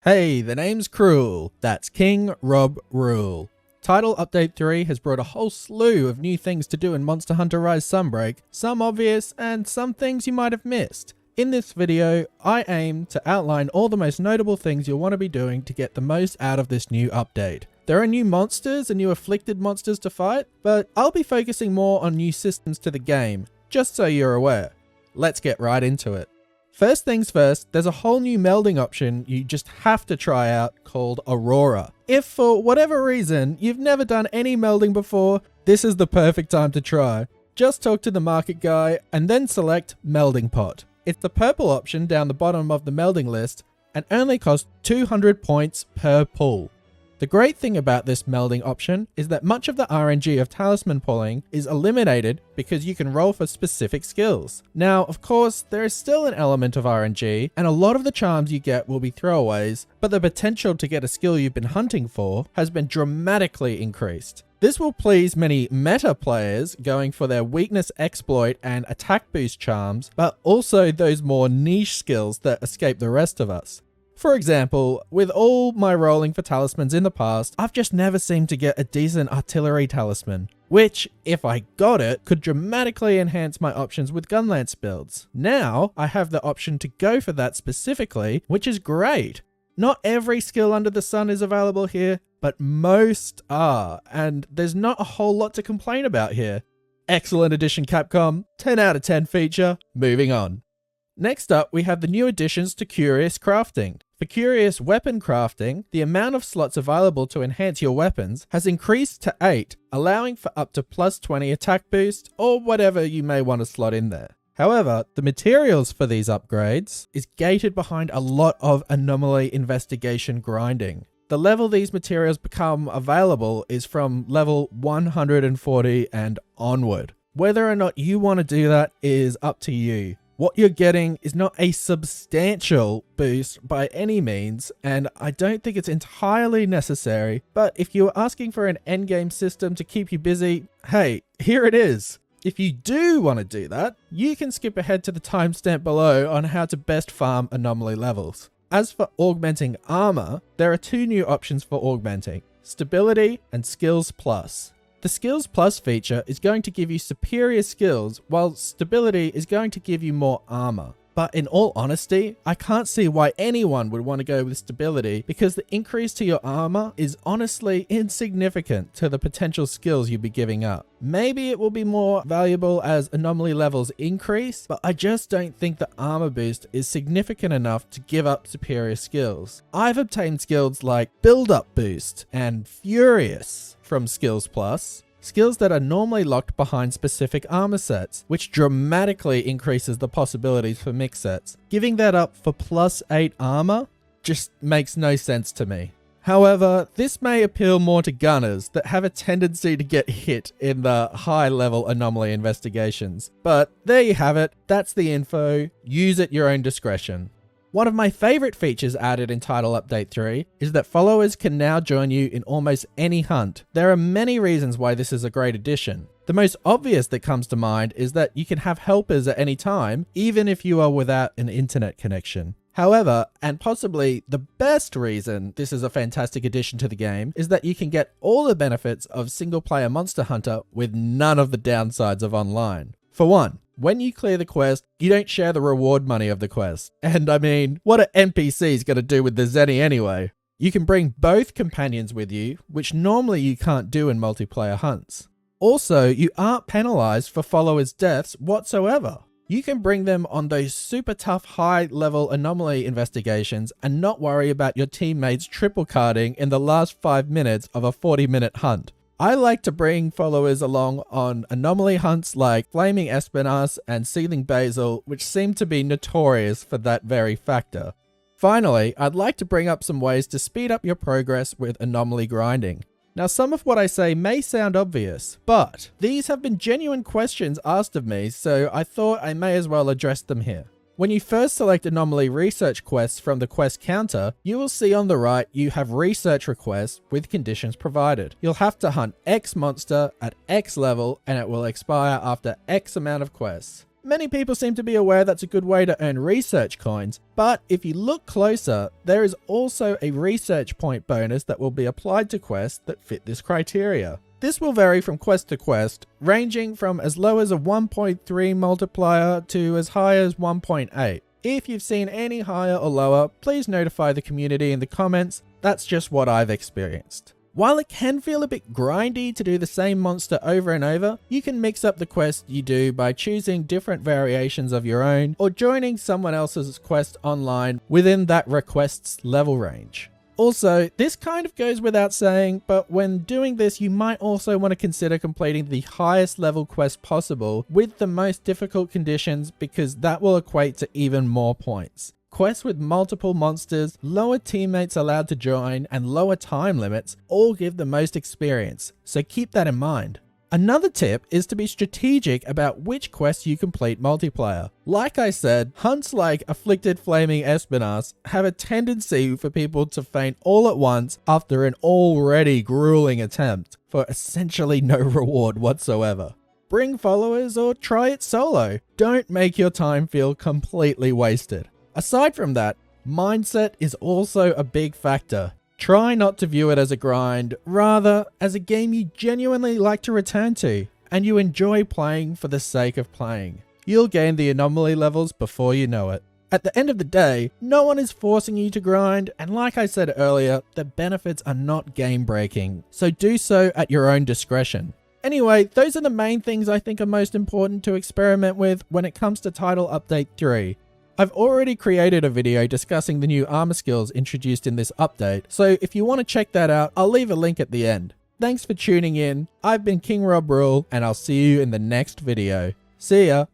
Hey, the name's Cruel. That's King Rob Rule. Title Update 3 has brought a whole slew of new things to do in Monster Hunter Rise Sunbreak, some obvious and some things you might have missed. In this video, I aim to outline all the most notable things you'll want to be doing to get the most out of this new update. There are new monsters and new afflicted monsters to fight, but I'll be focusing more on new systems to the game, just so you're aware. Let's get right into it. First things first, there's a whole new melding option you just have to try out called Aurora. If for whatever reason you've never done any melding before, this is the perfect time to try. Just talk to the market guy and then select Melding Pot. It's the purple option down the bottom of the melding list and only costs 200 points per pull. The great thing about this melding option is that much of the RNG of talisman pulling is eliminated because you can roll for specific skills. Now, of course, there is still an element of RNG, and a lot of the charms you get will be throwaways, but the potential to get a skill you've been hunting for has been dramatically increased. This will please many meta players going for their weakness exploit and attack boost charms, but also those more niche skills that escape the rest of us. For example, with all my rolling for talismans in the past, I've just never seemed to get a decent artillery talisman, which, if I got it, could dramatically enhance my options with gunlance builds. Now, I have the option to go for that specifically, which is great. Not every skill under the sun is available here, but most are, and there's not a whole lot to complain about here. Excellent addition, Capcom. 10 out of 10 feature. Moving on. Next up, we have the new additions to Qurious crafting. For Qurious weapon crafting, the amount of slots available to enhance your weapons has increased to 8, allowing for up to plus 20 attack boost or whatever you may want to slot in there. However, the materials for these upgrades is gated behind a lot of anomaly investigation grinding. The level these materials become available is from level 140 and onward. Whether or not you want to do that is up to you. What you're getting is not a substantial boost by any means, and I don't think it's entirely necessary, but if you're asking for an endgame system to keep you busy, hey, here it is. If you do want to do that, you can skip ahead to the timestamp below on how to best farm anomaly levels. As for augmenting armor, there are two new options for augmenting: stability and skills plus. The Skills Plus feature is going to give you superior skills, while stability is going to give you more armor. But in all honesty, I can't see why anyone would want to go with stability because the increase to your armor is honestly insignificant to the potential skills you'd be giving up. Maybe it will be more valuable as anomaly levels increase, but I just don't think the armor boost is significant enough to give up superior skills. I've obtained skills like Build Up Boost and Qurious from Skills Plus, skills that are normally locked behind specific armor sets, which dramatically increases the possibilities for mix sets. Giving that up for plus 8 armor just makes no sense to me. However, this may appeal more to gunners that have a tendency to get hit in the high level anomaly investigations. But there you have it, that's the info, use at your own discretion. One of my favorite features added in Title Update 3 is that followers can now join you in almost any hunt. There are many reasons why this is a great addition. The most obvious that comes to mind is that you can have helpers at any time, even if you are without an internet connection. However, and possibly the best reason this is a fantastic addition to the game, is that you can get all the benefits of single-player Monster Hunter with none of the downsides of online. For one, when you clear the quest, you don't share the reward money of the quest. And I mean, what are NPCs going to do with the Zenny anyway? You can bring both companions with you, which normally you can't do in multiplayer hunts. Also, you aren't penalized for followers' deaths whatsoever. You can bring them on those super tough high-level anomaly investigations and not worry about your teammates triple carding in the last 5 minutes of a 40-minute hunt. I like to bring followers along on anomaly hunts like Flaming Espinas and Seething Basil, which seem to be notorious for that very factor. Finally, I'd like to bring up some ways to speed up your progress with anomaly grinding. Now, some of what I say may sound obvious, but these have been genuine questions asked of me, so I thought I may as well address them here. When you first select anomaly research quests from the quest counter, you will see on the right you have research requests with conditions provided. You'll have to hunt X monster at X level and it will expire after X amount of quests. Many people seem to be aware that's a good way to earn research coins, but if you look closer, there is also a research point bonus that will be applied to quests that fit this criteria. This will vary from quest to quest, ranging from as low as a 1.3 multiplier to as high as 1.8. If you've seen any higher or lower, please notify the community in the comments. That's just what I've experienced. While it can feel a bit grindy to do the same monster over and over, you can mix up the quests you do by choosing different variations of your own or joining someone else's quest online within that request's level range. Also, this kind of goes without saying, but when doing this you might also want to consider completing the highest level quest possible with the most difficult conditions, because that will equate to even more points. Quests with multiple monsters, lower teammates allowed to join, and lower time limits all give the most experience, so keep that in mind. Another tip is to be strategic about which quests you complete multiplayer. Like I said, hunts like Afflicted Flaming Espinas have a tendency for people to faint all at once after an already grueling attempt, for essentially no reward whatsoever. Bring followers or try it solo. Don't make your time feel completely wasted. Aside from that, mindset is also a big factor. Try not to view it as a grind, rather as a game you genuinely like to return to, and you enjoy playing for the sake of playing. You'll gain the anomaly levels before you know it. At the end of the day, no one is forcing you to grind, and like I said earlier, the benefits are not game breaking, so do so at your own discretion. Anyway, those are the main things I think are most important to experiment with when it comes to Title Update 3. I've already created a video discussing the new armor skills introduced in this update, so if you want to check that out, I'll leave a link at the end. Thanks for tuning in. I've been King Rob Rule, and I'll see you in the next video. See ya!